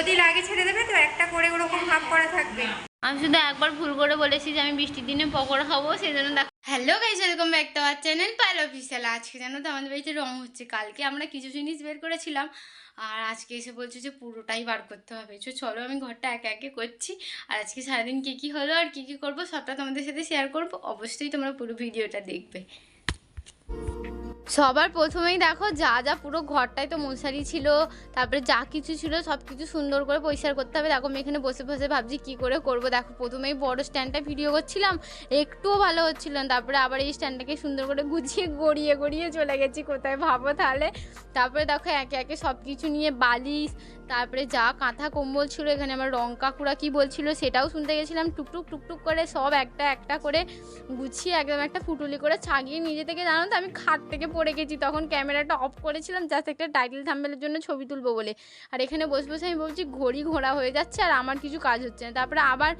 যদি লাগে ছেড়ে দেবে তো, একটা করে ওরকম ভাব করা থাকবে। আমি শুধু একবার ভুল করে বলেছি যে আমি বৃষ্টির দিনে পকোড়া খাবো, সেই জন্য দেখো। Hello guys, welcome back to our channel Payel official. আজকে জানো তো আমাদের বাড়িতে রং হচ্ছে। কালকে আমরা কিছু জিনিস বের করেছিলাম, আর আজকে এসে বলছে যে পুরোটাই বার করতে হবে। চলো আমি ঘরটা একে একে করছি, আর আজকে সারাদিন কী কী হলো আর কী কী করবো সবটা তোমাদের সাথে শেয়ার করবো। অবশ্যই তোমরা পুরো ভিডিওটা দেখবে। সবার প্রথমেই দেখো যা যা পুরো ঘরটায় তো মশারি ছিল, তারপরে যা কিছু ছিল সব কিছু সুন্দর করে পরিষ্কার করতে হবে। দেখো আমি এখানে বসে বসে ভাবছি কি করে করব। দেখো প্রথমেই বড় স্ট্যান্ডটা ভিডিও করছিলাম, একটুও ভালো হচ্ছিল না। তারপরে আবার এই স্ট্যান্ডটাকে সুন্দর করে গুছিয়ে গড়িয়ে গড়িয়ে চলে গেছি কোথায় ভাবো তাহলে। তারপরে দেখো একে একে সব কিছু নিয়ে বালিশ, তারপরে যা কাঁথা কম্বল ছিল, এখানে আমার রং কাকুরা কী বলছিল সেটাও শুনতে গেছিলাম। টুকটুক টুকটুক করে সব একটা একটা করে গুছিয়ে একদম একটা ফুটুলি করে ছাগিয়ে নিজে থেকে। জানো তো আমি খাট থেকে পড়ে গেছি, তখন ক্যামেরাটা অফ করেছিলাম জাস্ট একটা টাইটেল থাম্বনেলের জন্য ছবি তুলবো বলে। আর এখানে বসে বসে আমি বলছি ঘড়ি ঘোরা হয়ে যাচ্ছে আর আমার কিছু কাজ হচ্ছে না। তারপরে আবার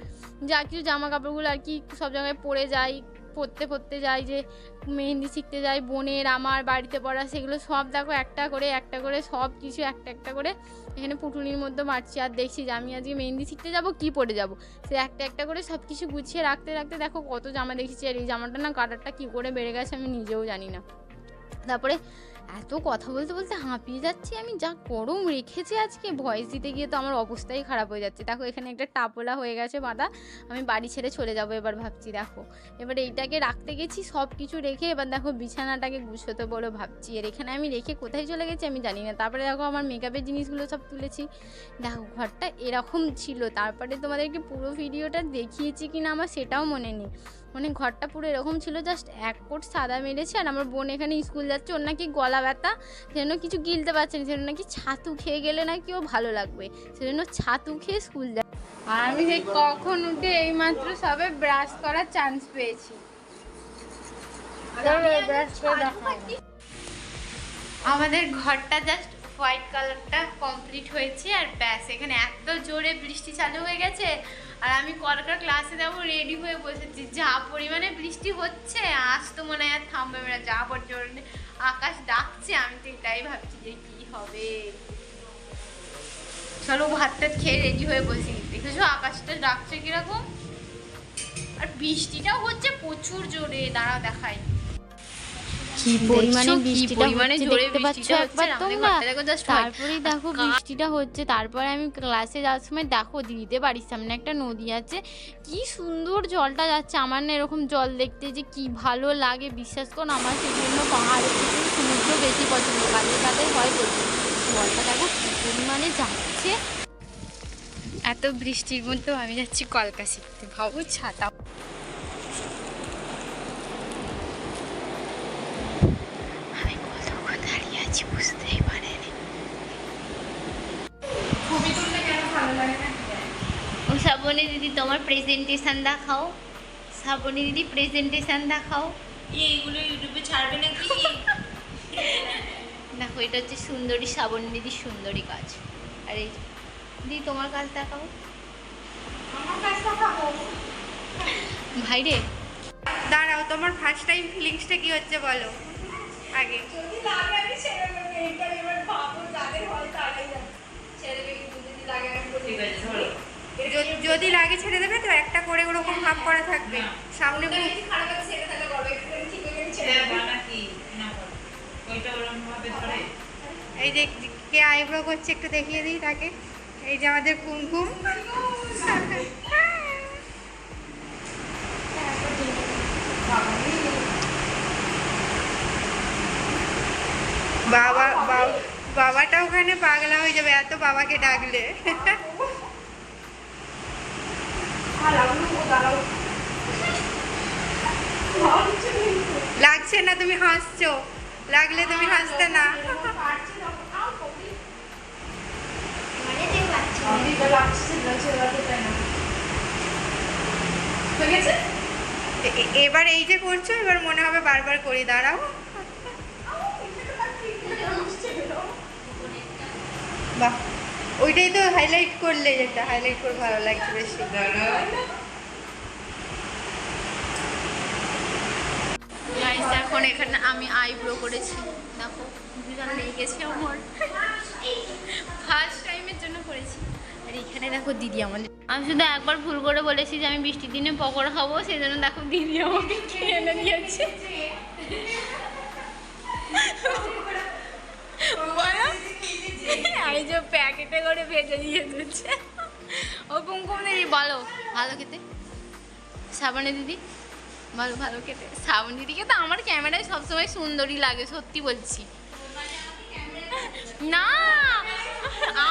যা কিছু জামা কাপড়গুলো আর কি সব জায়গায় পরে যাই, পড়তে যাই, যে মেহেন্দি শিখতে যাই বোনের আমার বাড়িতে পড়া, সেগুলো সব দেখো একটা করে সব কিছু একটা একটা করে এখানে পুটুলির মধ্যে মারছি। আর দেখছি যে আমি আজকে মেহেন্দি শিখতে যাব কি পরে যাব, সে একটা একটা করে সব কিছু গুছিয়ে রাখতে রাখতে দেখো কত জামা দেখেছি। আর এই জামাটা না কালারটা কী করে বেড়ে গেছে আমি নিজেও জানি না। তারপরে এত কথা বলতে বলতে হাঁপিয়ে যাচ্ছি আমি, যা গরম রেখেছে আজকে, ভয়েস দিতে গিয়ে তো আমার অবস্থাই খারাপ হয়ে যাচ্ছে। দেখো এখানে একটা টাপোলা হয়ে গেছে বাঁধা, আমি বাড়ি ছেড়ে চলে যাব এবার ভাবছি। দেখো এবার এইটাকে রাখতে গেছি সব কিছু রেখে, এবার দেখো বিছানাটাকে গুছোতে বলে ভাবছি। আর এখানে আমি রেখে কোথায় চলে গেছি আমি জানি না। তারপরে দেখো আমার মেকআপের জিনিসগুলো সব তুলেছি। দেখো ঘরটা এরকম ছিল। তারপরে তোমাদেরকে পুরো ভিডিওটা দেখিয়েছি কি না আমার সেটাও মনে নেই। মানে ঘরটা পুরো এরকম ছিল, জাস্ট এক কোট সাদা মেরেছে। আর আমার বোন এখানে স্কুল যাচ্ছে, ওর নাকি গলা ব্যথা, সেজন্য কিছু গিলতে পারছে না, সেজন্য নাকি ছাতু খেয়ে গেলে নাকি ও ভালো লাগবে, সেজন্য ছাতু খেয়ে স্কুল যায়। আর আমি সেই কখন উঠে এইমাত্র সবে ব্রাশ করার চান্স পেয়েছি। আমাদের ঘরটা জাস্ট হোয়াইট কালারটা কমপ্লিট হয়েছে আর ব্যাস। এখানে এত জোরে বৃষ্টি চালু হয়ে গেছে আর আমি কলকাতার ক্লাসে যাবো রেডি হয়ে বসেছি। যা পরিমাণে বৃষ্টি হচ্ছে আজ তো মনে হয় থামবে না, যা জোরে আকাশ ডাকছে। আমি তো এটাই ভাবছি যে কি হবে। চলো ভাত টাত খেয়ে রেডি হয়ে বসি। দেখেছো আকাশটা ডাকছে কিরকম, আর বৃষ্টিটাও হচ্ছে প্রচুর জোরে। দাঁড়াও দেখাই তারপরেই দেখো বৃষ্টিটা হচ্ছে। তারপরে আমি ক্লাসে যাওয়ার সময় দেখো দিদিদের বাড়ির সামনে একটা নদী আছে, কি সুন্দর জলটা যাচ্ছে। আমার না এরকম জল দেখতে যে কি ভালো লাগে বিশ্বাস করো। আমার সেই জন্য পাহাড়ের থেকে সমুদ্র বেশি পছন্দ। কাদের হয় বলছি, জলটা দেখো কি পরিমাণে যাচ্ছে। এত বৃষ্টির মধ্যেও আমি যাচ্ছি কলকা শিখতে, ভাবো ছাতা। বুঝতেই পারেনি ও শ্রাবণী দিদি তোমার প্রেজেন্টেশন দেখাও। শ্রাবণী দিদি প্রেজেন্টেশন দেখাও। এইগুলো ইউটিউবে ছাড়বে নাকি? দেখো এটা হচ্ছে সুন্দরী শ্রাবণী দিদির সুন্দরী কাজ। আর এই দিদি তোমার কাজ দেখাও। আমার কাজ দেখাবো ভাই রে। দাঁড়াও, তোমার ফার্স্ট টাইম ফিলিংসটা কি হচ্ছে বলো আগে। যদি লাগে আমি ছেড়ে দেবো, এইটা এবার ভাবো যাদের হয় তারাই ছেড়ে দেবে। কিন্তু যদি লাগে আমি বলি ঠিক আছে ধরো, যদি লাগে ছেড়ে দেবে তো, একটা করে ওরকম ভাব করা থাকবে সামনে। খারাপ আছে ছেড়ে থাকলে করবে, একটু ঠিক হয়ে গেলে ছেড়ে দেব নাকি না করো ওইটা ওরকম ভাবে ধরে। এই যে কে আইব্রো করছে একটু দেখিয়ে দিই তাকে। এই যে আমাদের কুমকুম। বাবাটা ওখানে পাগলা হয়ে যাবে এত বাবাকে ডাকলে। লাগছে না, তুমি হাসছো, লাগলে তুমি হাসতে না। এবার এই যে করছো, এবার মনে হবে বারবার করি। দাঁড়াও, বাহ ওইটাই তো হাইলাইট করলে, যেটা হাইলাইট করে ভালো লাগছে বেশি। এখন এখানে আমি আইব্রো করেছি, দেখো দুজন লেগে গেছে আমার। ফার্স্ট টাইমের জন্য করেছি। আর এখানে দেখো দিদি আমাদের, আমি শুধু একবার ভুল করে বলেছি যে আমি বৃষ্টির দিনে পকোড়া খাবো, সেই জন্য দেখো দিদি আমাকে কিনে এনে দিয়েছে। এই যে প্যাকেটে করে ভেজে দিয়ে দিচ্ছে। ও কুমকুম দিদি বলো ভালো খেতে, শ্রাবণী দিদি বলো ভালো খেতে। শ্রাবণ দিদিকে তো আমার ক্যামেরায় সবসময় সুন্দরী লাগে, সত্যি বলছি। না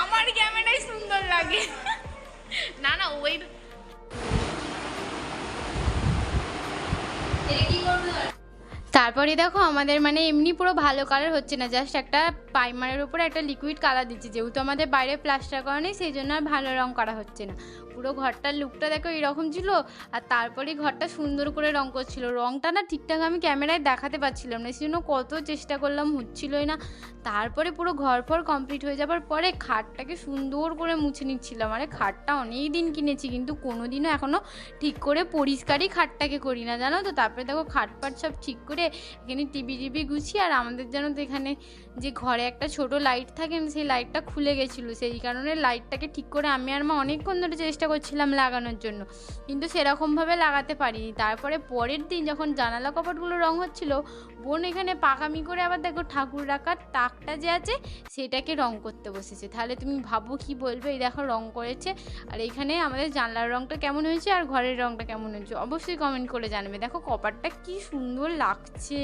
আমার ক্যামেরায় সুন্দর লাগে না না ওই তারপরে দেখো আমাদের মানে এমনি পুরো ভালো কালার হচ্ছে না, জাস্ট একটা প্রাইমারের উপরে একটা লিকুইড কালার দিচ্ছে, যেহেতু আমাদের বাইরে প্লাস্টার করা নেই সেই জন্য আর ভালো রং করা হচ্ছে না। পুরো ঘরটার লুকটা দেখো এরকম ছিল, আর তারপরে ঘরটা সুন্দর করে রং করছিল। রংটা না ঠিকঠাক আমি ক্যামেরায় দেখাতে পারছিলাম না, সেই জন্য কত চেষ্টা করলাম হচ্ছিলই না। তারপরে পুরো ঘর ফর কমপ্লিট হয়ে যাবার পরে খাটটাকে সুন্দর করে মুছে নিচ্ছিলাম। আরে খাটটা অনেক দিন কিনেছি কিন্তু কোনো দিনও এখনও ঠিক করে পরিষ্কারই খাটটাকে করি না, জানো তো। তারপরে দেখো খাট পাট সব ঠিক করে এখানে টিভি গুছিয়ে, আর আমাদের জানো তো এখানে যে ঘরে একটা ছোট লাইট থাকে না, সেই লাইটটা খুলে গেছিলো, সেই কারণে লাইটটাকে ঠিক করে আমি আর মা অনেকক্ষণ ধরে চেষ্টা করছিলাম লাগানোর জন্য, কিন্তু সেরকমভাবে লাগাতে পারিনি। তারপরে পরের দিন যখন জানালা কপাটগুলো রং হচ্ছিলো, বোন এখানে পাকামি করে আবার দেখো ঠাকুর রাখার তাকটা যে আছে সেটাকে রং করতে বসেছে। তাহলে তুমি ভাবো কি বলবে, এই দেখো রং করেছে। আর এখানে আমাদের জানলার রংটা কেমন হয়েছে আর ঘরের রংটা কেমন হয়েছে অবশ্যই কমেন্ট করে জানাবে। দেখো কপারটা কি সুন্দর লাগছে।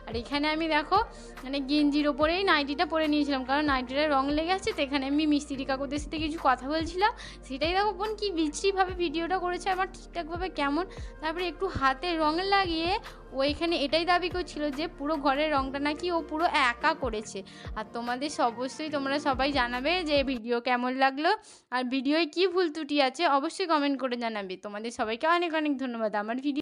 আর এখানে আমি দেখো মানে গেঞ্জির ওপরেই নাইটিটা পরে নিয়েছিলাম, কারণ নাইটিটা রং লেগে আছে। তো এখানে আমি মিস্ত্রি কাকুদের সাথে কিছু কথা বলছিলাম, সেটাই দেখো বোন কি বিশ্রীভাবে ভিডিওটা করেছে আমার ঠিকঠাকভাবে কেমন। তারপরে একটু হাতে রং লাগিয়ে ও এখানে এটাই দাবি করছিল যে পুরো ঘরের রংটা নাকি ও পুরো একা করেছে। আর তোমাদের অবশ্যই তোমরা সবাই জানাবে যে ভিডিও কেমন লাগলো, আর ভিডিওয় কি ভুল ত্রুটি আছে অবশ্যই কমেন্ট করে জানাবে। তোমাদের সবাইকে অনেক অনেক ধন্যবাদ। আমার ভিডিও